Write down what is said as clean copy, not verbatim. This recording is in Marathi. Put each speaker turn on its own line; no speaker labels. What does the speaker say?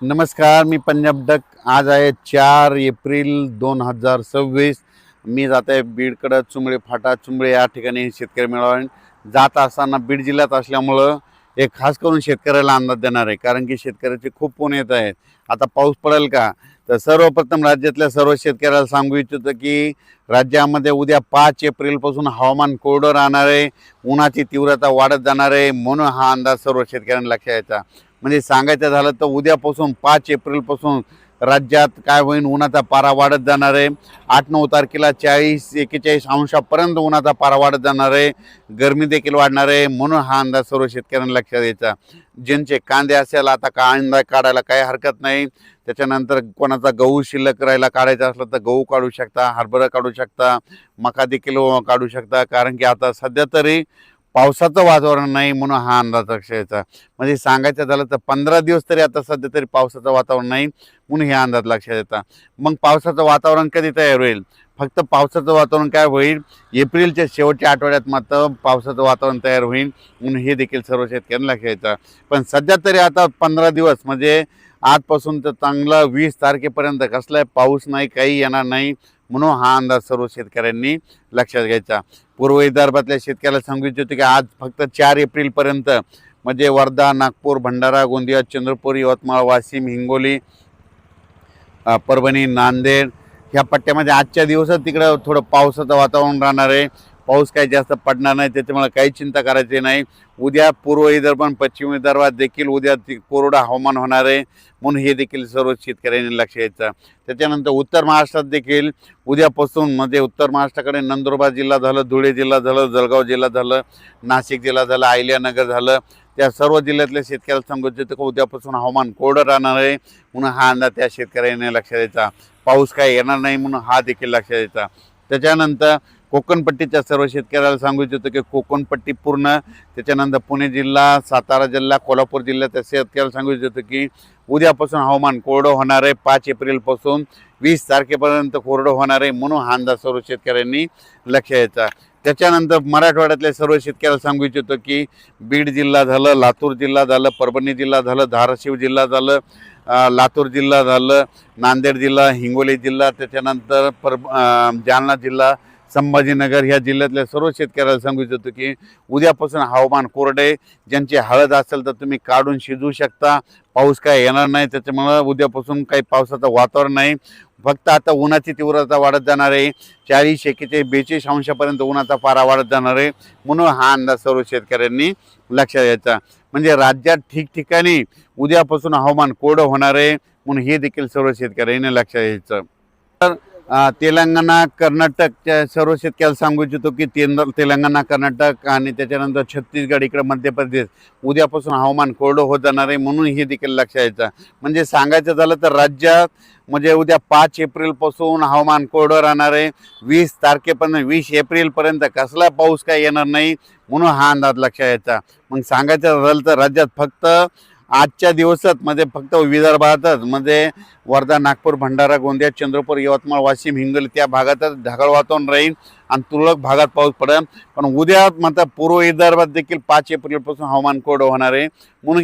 नमस्कार, मी पंजाब डक। आज आहे 4 एप्रिल 2026। मी जात आहे बीडकडं, चुंबळे फाटा चुंबळे या ठिकाणी शेतकरी मेळावा जात असताना बीड जिल्ह्यात असल्यामुळं एक खास करून शेतकऱ्याला अंदाज देणार आहे, कारण की शेतकऱ्याचे खूप फोन येत आहेत। आता पाऊस पडेल का? तर सर्वप्रथम राज्यातल्या सर्व शेतकऱ्याला सांगू इच्छितो की राज्यामध्ये उद्या 5 एप्रिलपासून हवामान कोरडं राहणार आहे, उन्हाची तीव्रता वाढत जाणार आहे, म्हणून हा अंदाज सर्व शेतकऱ्यांना लक्षात यायचा। म्हणजे सांगायचं झालं तर उद्यापासून 5 एप्रिलपासून राज्यात काय होईल, उन्हाचा पारा वाढत जाणार आहे। 8-9 तारखेला 40-41 अंशापर्यंत उन्हाचा पारा वाढत जाणार आहे, गरमी देखील वाढणार आहे, म्हणून हा अंदाज सर्व शेतकऱ्यांना लक्षात द्यायचा। ज्यांचे कांदे असेल आता कांदा काढायला काही हरकत नाही, त्याच्यानंतर कोणाचा गहू शिल्लक राहिला काढायचा असला तर गहू काढू शकता, हरभरा काढू शकता, मका देखील काढू शकता, कारण की आता सध्या तरी पावसाचं वातावरण नाही, म्हणून हा अंदाज लक्षात यायचा। म्हणजे सांगायचं झालं तर 15 दिवस तरी आता सध्या तरी पावसाचं वातावरण नाही, म्हणून हे अंदाज लक्षात येतात। मग पावसाचं वातावरण कधी तयार होईल? फक्त पावसाचं वातावरण काय होईल, एप्रिलच्या शेवटच्या आठवड्यात मात्र पावसाचं वातावरण तयार होईल, म्हणून हे देखील सर्व शेतकऱ्यांना लक्षात यायचं। पण सध्या तरी आता 15 दिवस म्हणजे आजपासून तर चांगला 20 तारखेपर्यंत कसलाही पाऊस नाही, काही येणार नाही, म्हणून हा अंदाज सर्व शेतकऱ्यांनी लक्षात घ्यायचा। पूर्व विदर्भातल्या शेतकऱ्याला सांगू इच्छितो की आज फक्त 4 एप्रिलपर्यंत म्हणजे वर्धा, नागपूर, भंडारा, गोंदिया, चंद्रपूर, यवतमाळ, वाशिम, हिंगोली, परभणी, नांदेड ह्या पट्ट्यामध्ये आजच्या दिवसात तिकडं थोडं पावसाचं वातावरण राहणार आहे। पाऊस काही जास्त पडणार नाही, त्याच्यामुळे काही चिंता करायची नाही। उद्या पूर्व विदर्भ आणि पश्चिम विदर्भात देखील उद्या कोरडं हवामान होणार आहे, म्हणून हे देखील सर्व शेतकऱ्यांनी लक्ष द्यायचं। त्याच्यानंतर उत्तर महाराष्ट्रात देखील उद्यापासून म्हणजे उत्तर महाराष्ट्राकडे नंदुरबार जिल्हा झालं, धुळे जिल्हा झालं, जळगाव जिल्हा झालं, नाशिक जिल्हा झालं, अहिल्यानगर झालं, त्या सर्व जिल्ह्यातल्या शेतकऱ्याला सांगू इच्छितो की उद्यापासून हवामान कोरडं राहणार आहे, म्हणून हा अंदाज त्या शेतकऱ्यांनी लक्षात द्यायचा। पाऊस काय येणार नाही, म्हणून हा देखील लक्षात द्यायचा। त्याच्यानंतर कोकणपट्टीच्या सर्व शेतकऱ्याला सांगू इच्छितो की कोकणपट्टी पूर्ण, त्याच्यानंतर पुणे जिल्हा, सातारा जिल्हा, कोल्हापूर जिल्ह्याच्या शेतकऱ्याला सांगू इच्छितो की उद्यापासून हवामान कोरडं होणार आहे। 5 एप्रिलपासून 20 तारखेपर्यंत कोरडं होणार आहे, म्हणून हा अंदाज सर्व शेतकऱ्यांनी लक्ष द्यायचा। त्याच्यानंतर मराठवाड्यातल्या सर्व शेतकऱ्याला सांगू इच्छितो की बीड जिल्हा झालं, लातूर जिल्हा झालं, परभणी जिल्हा झालं, धाराशिव जिल्हा झालं, लातूर जिल्हा झालं, नांदेड जिल्हा, हिंगोली जिल्हा, त्याच्यानंतर जालना जिल्हा, संभाजीनगर ह्या जिल्ह्यातल्या सर्व शेतकऱ्याला सांगू इच्छितो की उद्यापासून हवामान कोरडे, ज्यांची हळद असेल तर तुम्ही काढून शिजवू शकता। पाऊस काय येणार नाही, त्याच्यामुळे उद्यापासून काही पावसाचं वातावरण नाही। फक्त आता उन्हाची तीव्रता वाढत जाणार आहे, 40, 41, 42 अंशापर्यंत उन्हाचा पारा वाढत जाणार आहे, म्हणून हा अंदाज सर्व शेतकऱ्यांनी लक्षात घ्यायचा। म्हणजे राज्यात ठिकठिकाणी उद्यापासून हवामान कोरडं होणार आहे, म्हणून हे देखील सर्व शेतकऱ्यांनी लक्षात घ्यायचं। तर तेलंगणा, कर्नाटकच्या सर्व शेतकऱ्याला सांगू इच्छितो की तेलंगणा, कर्नाटक आणि त्याच्यानंतर छत्तीसगड, इकडे मध्य प्रदेश उद्यापासून हवामान कोरडं होत जाणार आहे, म्हणून हे देखील लक्षात यायचं। म्हणजे सांगायचं झालं तर राज्यात म्हणजे उद्या 5 एप्रिलपासून हवामान कोरडं राहणार आहे, 20 तारखेपर्यंत 20 एप्रिलपर्यंत कसला पाऊस काय येणार नाही, म्हणून हा अंदाज लक्षात यायचा। मग सांगायचं झालं तर राज्यात फक्त आजच्या दिवसात म्हणजे फक्त विदर्भातच म्हणजे वर्धा, नागपूर, भंडारा, गोंदिया, चंद्रपूर, यवतमाळ, वाशिम, हिंगोली त्या भागातच ढगाळ वातावरण राहील आणि तुरळक भागात पाऊस पडेल। पण उद्या मात्र पूर्व विदर्भात देखील 5 एप्रिलपासून हवामान कोरडं होणार आहे, म्हणून